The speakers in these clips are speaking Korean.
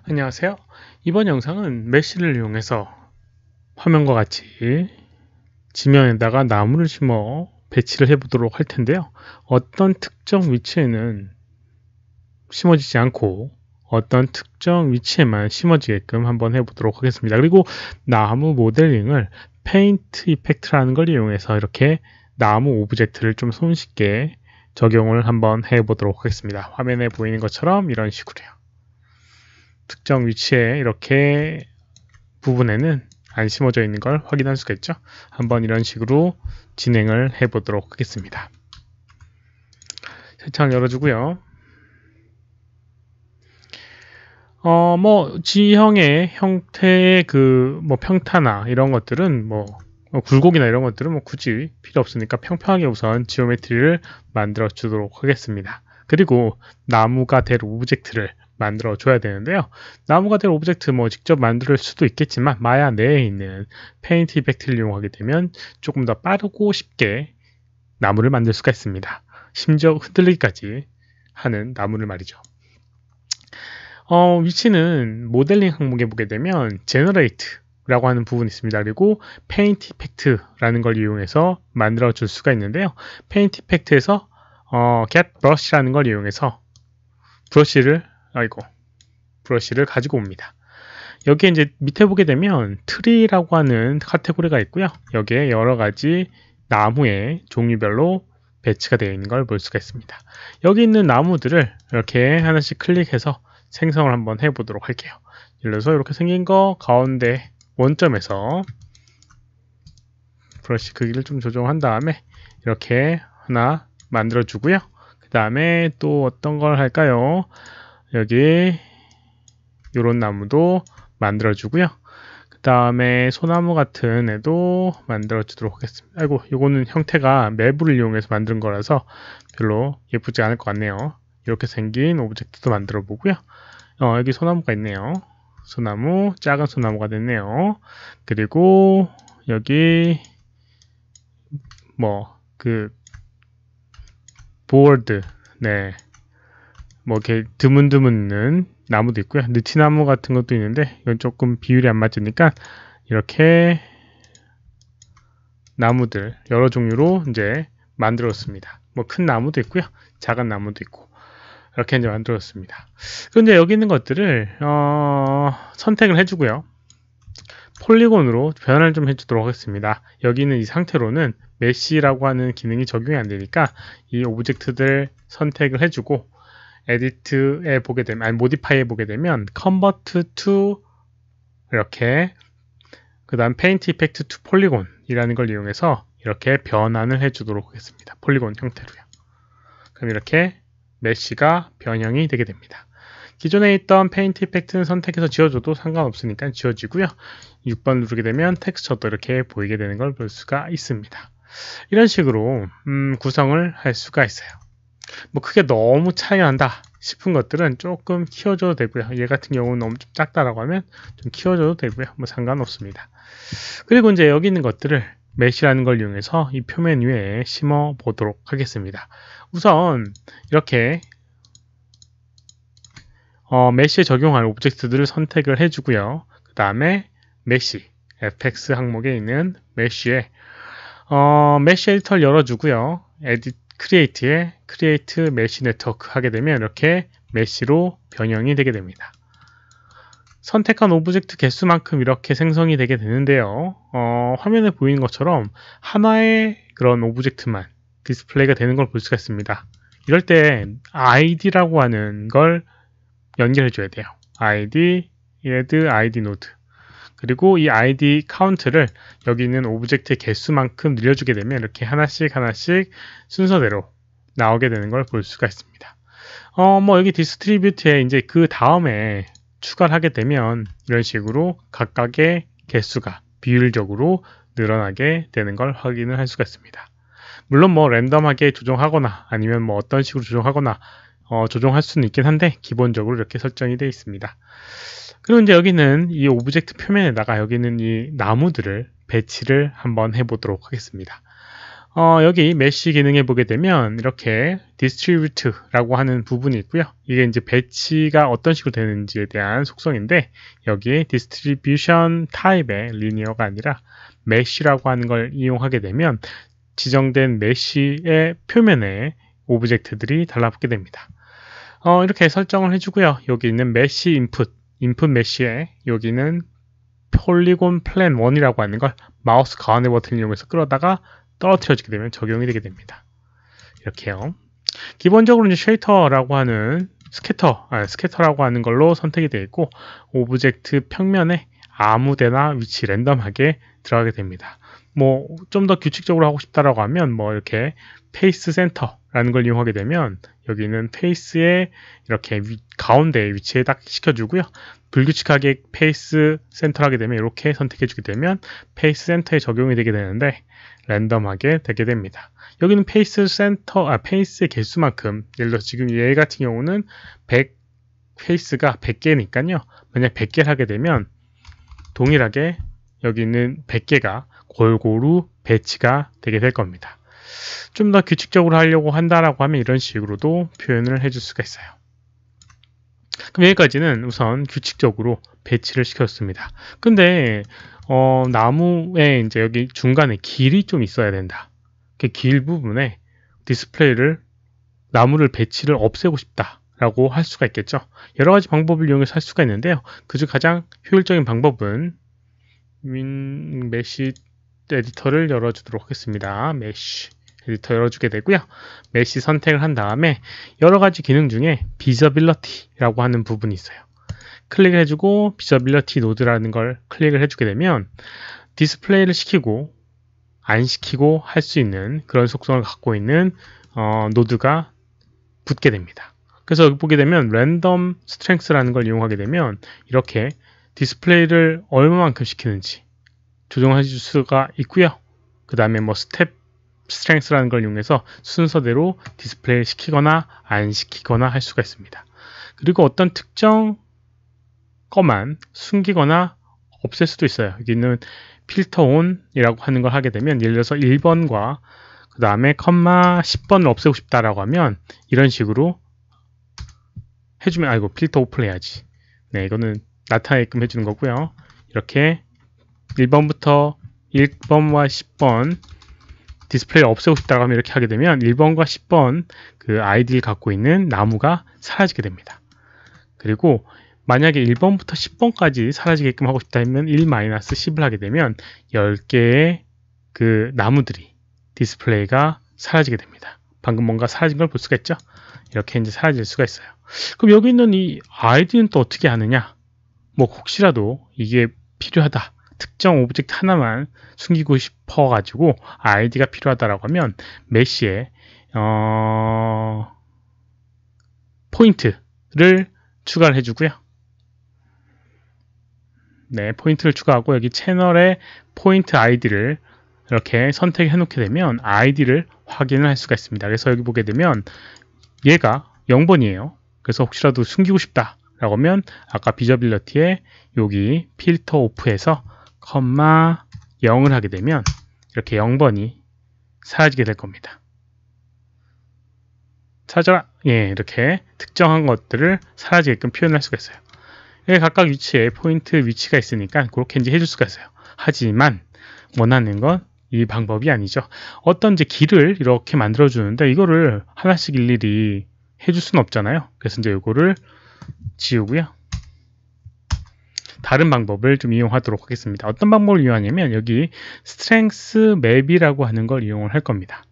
안녕하세요. 이번 영상은 메쉬를 이용해서 화면과 같이 지면에다가 나무를 심어 배치를 해 보도록 할 텐데요. 어떤 특정 위치에는 심어지지 않고 어떤 특정 위치에만 심어지게끔 한번 해 보도록 하겠습니다. 그리고 나무 모델링을 페인트 이펙트라는 걸 이용해서 이렇게 나무 오브젝트를 좀 손쉽게 적용을 한번 해 보도록 하겠습니다. 화면에 보이는 것처럼 이런 식으로요. 특정 위치에 이렇게 부분에는 안 심어져 있는 걸 확인할 수가 있죠. 한번 이런 식으로 진행을 해 보도록 하겠습니다. 세창 열어주고요. 지형의 형태의 평타나 이런 것들은 굴곡이나 이런 것들은 굳이 필요 없으니까 평평하게 우선 지오메트리를 만들어 주도록 하겠습니다. 그리고 나무가 될 오브젝트를 만들어 줘야 되는데요. 나무가 될 오브젝트 직접 만들 수도 있겠지만 마야 내에 있는 페인트 이펙트를 이용하게 되면 조금 더 빠르고 쉽게 나무를 만들 수가 있습니다. 심지어 흔들리기까지 하는 나무를 말이죠. 위치는 모델링 항목에 보게 되면 Generate라고 하는 부분이 있습니다. 그리고 Paint Effect라는 걸 이용해서 만들어 줄 수가 있는데요. Paint Effect에서 Get Brush라는 걸 이용해서 브러쉬를 가지고 옵니다. 여기에 이제 밑에 보게 되면 트리라고 하는 카테고리가 있고요. 여기에 여러 가지 나무의 종류별로 배치가 되어 있는 걸 볼 수가 있습니다. 여기 있는 나무들을 이렇게 하나씩 클릭해서 생성을 한번 해보도록 할게요. 예를 들어서 이렇게 생긴 거 가운데 원점에서 브러쉬 크기를 좀 조정한 다음에 이렇게 하나 만들어 주고요. 그 다음에 또 어떤 걸 할까요? 여기 이런 나무도 만들어 주고요. 그 다음에 소나무 같은 애도 만들어 주도록 하겠습니다. 아이고, 요거는 형태가 매부를 이용해서 만든 거라서 별로 예쁘지 않을 것 같네요. 이렇게 생긴 오브젝트도 만들어 보고요. 여기 소나무가 있네요. 소나무, 작은 소나무가 됐네요. 그리고 여기 보월드, 네, 이렇게 드문드문 나무도 있고요. 느티나무 같은 것도 있는데 이건 조금 비율이 안 맞으니까 이렇게 나무들 여러 종류로 이제 만들었습니다. 큰 나무도 있고요, 작은 나무도 있고 이렇게 이제 만들었습니다. 그런데 여기 있는 것들을 선택을 해주고요. 폴리곤으로 변환을 좀 해주도록 하겠습니다. 여기 있는 이 상태로는 메쉬라고 하는 기능이 적용이 안 되니까 이 오브젝트들 선택을 해주고 에디트에 보게 되면, 모디파이에 보게 되면 convert to 이렇게, 그 다음 paint effect to polygon 이라는 걸 이용해서 이렇게 변환을 해주도록 하겠습니다. 폴리곤 형태로요. 그럼 이렇게 메쉬가 변형이 되게 됩니다. 기존에 있던 페인트 이펙트는 선택해서 지워줘도 상관없으니까 지워지고요. 6번 누르게 되면 텍스처도 이렇게 보이게 되는 걸 볼 수가 있습니다. 이런 식으로 구성을 할 수가 있어요. 크게 너무 차이 난다 싶은 것들은 조금 키워줘도 되고요. 얘 같은 경우는 너무 좀 작다라고 하면 좀 키워줘도 되고요. 상관없습니다. 그리고 이제 여기 있는 것들을 메쉬라는 걸 이용해서 이 표면 위에 심어 보도록 하겠습니다. 우선 이렇게 메쉬에 적용할 오브젝트들을 선택을 해주고요. 그 다음에 메쉬, FX 항목에 있는 메쉬에 메쉬 에디터를 열어주고요. 크리에이트에 크리에이트 메쉬 네트워크 하게 되면 이렇게 메쉬로 변형이 되게 됩니다. 선택한 오브젝트 개수만큼 이렇게 생성이 되게 되는데요. 화면에 보이는 것처럼 하나의 그런 오브젝트만 디스플레이가 되는 걸 볼 수가 있습니다. 이럴 때 ID라고 하는 걸 연결해 줘야 돼요. ID, add ID node. 그리고 이 ID 카운트를 여기 있는 오브젝트의 개수만큼 늘려주게 되면 이렇게 하나씩 순서대로 나오게 되는 걸 볼 수가 있습니다. 여기 디스트리뷰트에 이제 그 다음에 추가를 하게 되면 이런 식으로 각각의 개수가 비율적으로 늘어나게 되는 걸 확인을 할 수가 있습니다. 물론 랜덤하게 조정하거나 아니면 어떤 식으로 조정하거나 조정할 수는 있긴 한데 기본적으로 이렇게 설정이 되어 있습니다. 그리고 이제 여기는 이 오브젝트 표면에다가 여기는 이 나무들을 배치를 한번 해보도록 하겠습니다. 여기 메쉬 기능에 보게 되면 이렇게 distribute라고 하는 부분이 있고요. 이게 이제 배치가 어떤 식으로 되는지에 대한 속성인데 여기에 distribution type의 linear가 아니라 mesh라고 하는 걸 이용하게 되면 지정된 메쉬의 표면에 오브젝트들이 달라붙게 됩니다. 이렇게 설정을 해주고요. 여기 있는 메쉬 인풋 메쉬에 여기는 폴리곤 플랜 1이라고 하는 걸 마우스 가운데 버튼을 이용해서 끌어다가 떨어뜨려주게 되면 적용이 되게 됩니다. 이렇게요. 기본적으로 이제 쉐이터라고 하는 스캐터라고 하는 걸로 선택이 되어 있고 오브젝트 평면에 아무데나 위치 랜덤하게 들어가게 됩니다. 뭐 좀 더 규칙적으로 하고 싶다라고 하면 뭐 이렇게 페이스 센터라는 걸 이용하게 되면 여기는 페이스에 이렇게 가운데 위치에 딱 시켜주고요. 불규칙하게 페이스 센터 하게 되면 이렇게 선택해 주게 되면 페이스 센터에 적용이 되게 되는데 랜덤하게 되게 됩니다. 여기는 페이스의 개수만큼 예를 들어서 지금 얘 같은 경우는 페이스가 100개니까요. 만약 100개를 하게 되면 동일하게 여기 있는 100개가 골고루 배치가 되게 될 겁니다. 좀 더 규칙적으로 하려고 한다라고 하면 이런 식으로도 표현을 해줄 수가 있어요. 그럼 여기까지는 우선 규칙적으로 배치를 시켰습니다. 근데 나무에 이제 여기 중간에 길이 좀 있어야 된다. 그 길 부분에 디스플레이를 나무를 배치를 없애고 싶다라고 할 수가 있겠죠. 여러 가지 방법을 이용해서 할 수가 있는데요. 그중 가장 효율적인 방법은 메쉬 에디터를 열어주도록 하겠습니다. 메쉬 에디터 열어주게 되고요. 메쉬 선택을 한 다음에 여러 가지 기능 중에 비저빌리티라고 하는 부분이 있어요. 클릭을 해주고 비저빌리티 노드라는 걸 클릭을 해주게 되면 디스플레이를 시키고 안 시키고 할 수 있는 그런 속성을 갖고 있는 노드가 붙게 됩니다. 그래서 여기 보게 되면 랜덤 스트렝스라는 걸 이용하게 되면 이렇게 디스플레이를 얼마만큼 시키는지 조정해 줄 수가 있고요. 그 다음에 뭐 스텝 스트렝스라는 걸 이용해서 순서대로 디스플레이를 시키거나 안 시키거나 할 수가 있습니다. 그리고 어떤 특정 거만 숨기거나 없앨 수도 있어요. 여기는 필터 온이라고 하는 걸 하게 되면 예를 들어서 1번과 그 다음에 컴마 10번을 없애고 싶다라고 하면 이런 식으로 해주면 아이고 필터 오플 해야지. 네, 이거는 나타내게끔 해주는 거고요. 이렇게 1번부터 1번과 10번 디스플레이를 없애고 싶다고 하면 이렇게 하게 되면 1번과 10번 그 아이디를 갖고 있는 나무가 사라지게 됩니다. 그리고 만약에 1번부터 10번까지 사라지게끔 하고 싶다면 1-10을 하게 되면 10개의 그 나무들이 디스플레이가 사라지게 됩니다. 방금 뭔가 사라진 걸 볼 수가 있죠? 이렇게 이제 사라질 수가 있어요. 그럼 여기 있는 이 아이디는 또 어떻게 하느냐? 뭐 혹시라도 이게 필요하다. 특정 오브젝트 하나만 숨기고 싶어 가지고 아이디가 필요하다라고 하면 메쉬에 포인트를 추가를 해주고요. 네, 포인트를 추가하고 여기 채널에 포인트 아이디를 이렇게 선택해 놓게 되면 아이디를 확인을 할 수가 있습니다. 그래서 여기 보게 되면 얘가 0번이에요. 그래서 혹시라도 숨기고 싶다 라고 하면 아까 비저빌리티에 여기 필터 오프에서 컴마 0을 하게 되면 이렇게 0번이 사라지게 될 겁니다. 찾아라! 예, 이렇게 특정한 것들을 사라지게끔 표현할 수가 있어요. 여기 각각 위치에 포인트 위치가 있으니까 그렇게 이제 해줄 수가 있어요. 하지만 원하는 건 이 방법이 아니죠. 어떤 이제 길을 이렇게 만들어 주는데 이거를 하나씩 일일이 해줄 수는 없잖아요. 그래서 이제 이거를 지우고요. 다른 방법을 좀 이용하도록 하겠습니다. 어떤 방법을 이용하냐면 여기 스트렝스 맵이라고 하는 걸 이용을 할 겁니다.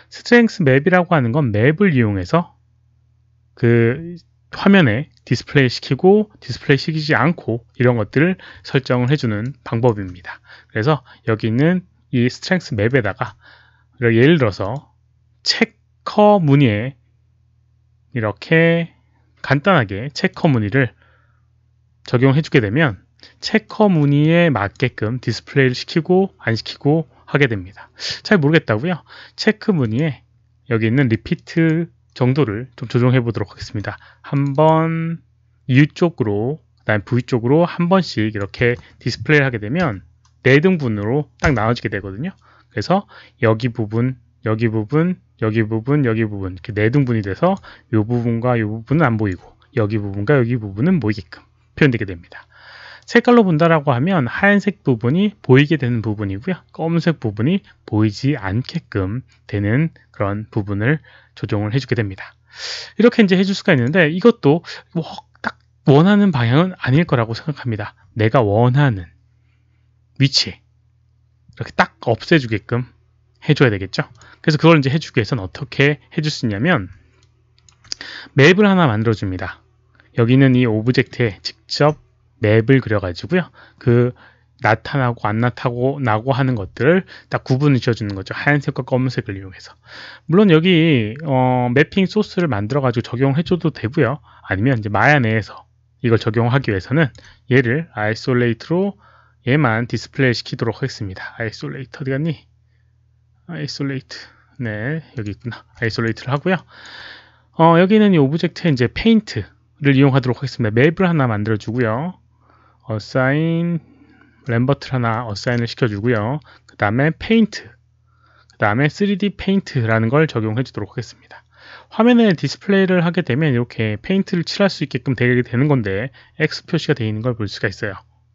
스트렝스 맵이라고 하는 건 맵을 이용해서 그 화면에 디스플레이 시키고 디스플레이 시키지 않고 이런 것들을 설정을 해주는 방법입니다. 그래서 여기 있는 이 스트렝스 맵에다가 예를 들어서 체커 무늬에 이렇게 간단하게 체커 무늬를 적용해 주게 되면 체커 무늬에 맞게끔 디스플레이를 시키고 안 시키고 하게 됩니다. 잘 모르겠다고요? 체크 무늬에 여기 있는 리피트 정도를 좀 조정해 보도록 하겠습니다. 한번 U 쪽으로 그 다음에 V 쪽으로 한 번씩 이렇게 디스플레이를 하게 되면 4등분으로 딱 나눠지게 되거든요. 그래서 여기 부분 여기 부분, 여기 부분, 여기 부분 이렇게 4등분이 돼서 이 부분과 이 부분은 안 보이고 여기 부분과 여기 부분은 보이게끔 표현되게 됩니다. 색깔로 본다라고 하면 하얀색 부분이 보이게 되는 부분이고요. 검은색 부분이 보이지 않게끔 되는 그런 부분을 조정을 해주게 됩니다. 이렇게 이제 해줄 수가 있는데 이것도 딱 원하는 방향은 아닐 거라고 생각합니다. 내가 원하는 위치에 이렇게 딱 없애주게끔 해줘야 되겠죠. 그래서 그걸 이제 해주기 위해서는 어떻게 해줄 수 있냐면 맵을 하나 만들어줍니다. 여기는 이 오브젝트에 직접 맵을 그려가지고요. 그 나타나고 안 나타나고 하는 것들을 딱 구분을 지어주는 거죠. 하얀색과 검은색을 이용해서. 물론 여기 매핑 소스를 만들어가지고 적용해줘도 되고요. 아니면 이제 마야 내에서 이걸 적용하기 위해서는 얘를 아이솔레이트로 얘만 디스플레이 시키도록 하겠습니다. 아이솔레이트 어디 갔니? 아이솔레이트. 네, 여기 있구나. 아이솔레이트를 하고요. 여기는 이 오브젝트에 이제 페인트를 이용하도록 하겠습니다. 맵을 하나 만들어 주고요. 어사인 램버트를 하나 어사인을 시켜주고요. 그 다음에 페인트, 그 다음에 3D 페인트라는 걸 적용해 주도록 하겠습니다. 화면에 디스플레이를 하게 되면 이렇게 페인트를 칠할 수 있게끔 되게 되는 건데 X 표시가 되어 있는 걸 볼 수가 있어요.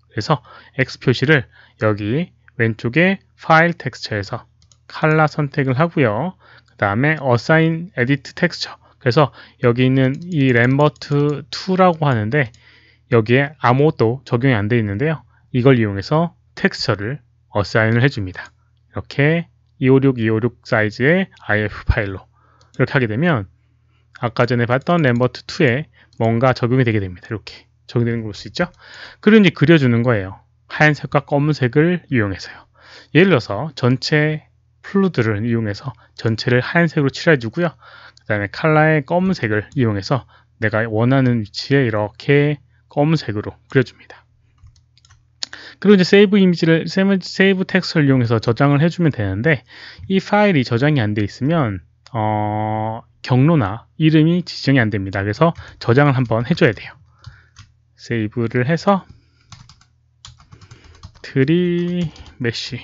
그래서 X 표시를 여기 왼쪽에 파일 텍스처에서 컬러 선택을 하고요. 그 다음에 어사인 에디트 텍스처, 그래서 여기 있는 이 램버트 2라고 하는데 여기에 아무것도 적용이 안 되어 있는데요. 이걸 이용해서 텍스처를 어사인을 해줍니다. 이렇게 256, 256 사이즈의 IF 파일로 이렇게 하게 되면 아까 전에 봤던 램버트 2에 뭔가 적용이 되게 됩니다. 이렇게 적용되는 걸 볼 수 있죠. 그리고 이제 그려주는 거예요. 하얀색과 검은색을 이용해서요. 예를 들어서 전체 플루드를 이용해서 전체를 하얀색으로 칠해주고요. 그 다음에 컬러의 검은색을 이용해서 내가 원하는 위치에 이렇게 검은색으로 그려줍니다. 그리고 이제 세이브 이미지를, 세이브 텍스트를 이용해서 저장을 해주면 되는데 이 파일이 저장이 안 돼 있으면 경로나 이름이 지정이 안 됩니다. 그래서 저장을 한번 해줘야 돼요. 세이브를 해서 트리 메쉬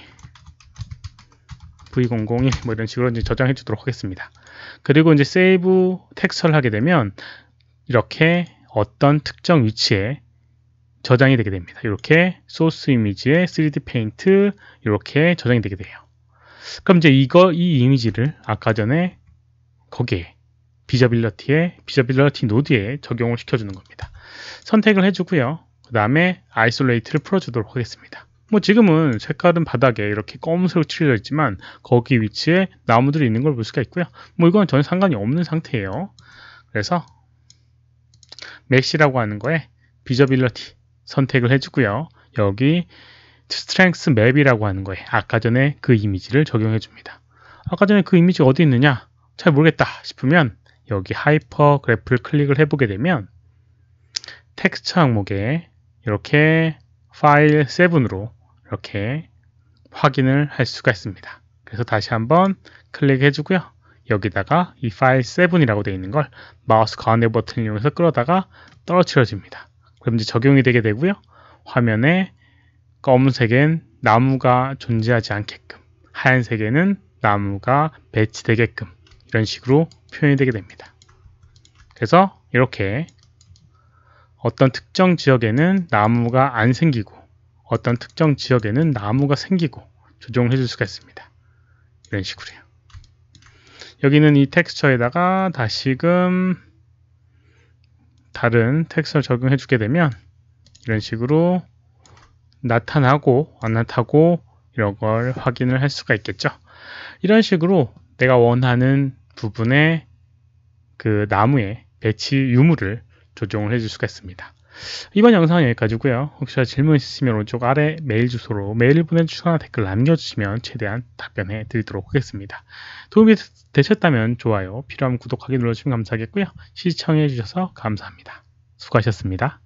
v001 뭐 이런 식으로 이제 저장해 주도록 하겠습니다. 그리고 이제 세이브 텍스처를 하게 되면 이렇게 어떤 특정 위치에 저장이 되게 됩니다. 이렇게 소스 이미지에 3D 페인트 이렇게 저장이 되게 돼요. 그럼 이제 이 이미지를 아까 전에 거기에 비저빌리티 노드에 적용을 시켜주는 겁니다. 선택을 해주고요. 그 다음에 아이솔레이트를 풀어주도록 하겠습니다. 뭐 지금은 색깔은 바닥에 이렇게 검은색으로 칠해져 있지만 거기 위치에 나무들이 있는 걸 볼 수가 있고요. 뭐 이건 전혀 상관이 없는 상태예요. 그래서 메시라고 하는 거에 비저빌리티 선택을 해주고요. 여기 스트렝스 맵이라고 하는 거에 아까 전에 그 이미지를 적용해 줍니다. 아까 전에 그 이미지가 어디 있느냐? 잘 모르겠다 싶으면 여기 하이퍼 그래프를 클릭을 해보게 되면 텍스처 항목에 이렇게 파일 7으로 이렇게 확인을 할 수가 있습니다. 그래서 다시 한번 클릭해 주고요. 여기다가 이 파일 7이라고 되어 있는 걸 마우스 가운데 버튼을 이용해서 끌어다가 떨어뜨려집니다. 그럼 이제 적용이 되게 되고요. 화면에 검은색엔 나무가 존재하지 않게끔, 하얀색에는 나무가 배치되게끔 이런 식으로 표현이 되게 됩니다. 그래서 이렇게 어떤 특정 지역에는 나무가 안 생기고 어떤 특정 지역에는 나무가 생기고 조정을 해줄 수가 있습니다. 이런 식으로요. 여기는 이 텍스처에다가 다시금 다른 텍스처를 적용해 주게 되면 이런 식으로 나타나고 안 나타나고 이런 걸 확인을 할 수가 있겠죠. 이런 식으로 내가 원하는 부분의 그 나무의 배치 유무를 조정을 해줄 수가 있습니다. 이번 영상은 여기까지고요. 혹시 질문 있으시면 오른쪽 아래 메일 주소로 메일을 보내주시거나 댓글 남겨주시면 최대한 답변해 드리도록 하겠습니다. 도움이 되셨다면 좋아요, 필요하면 구독하기 눌러주시면 감사하겠고요. 시청해 주셔서 감사합니다. 수고하셨습니다.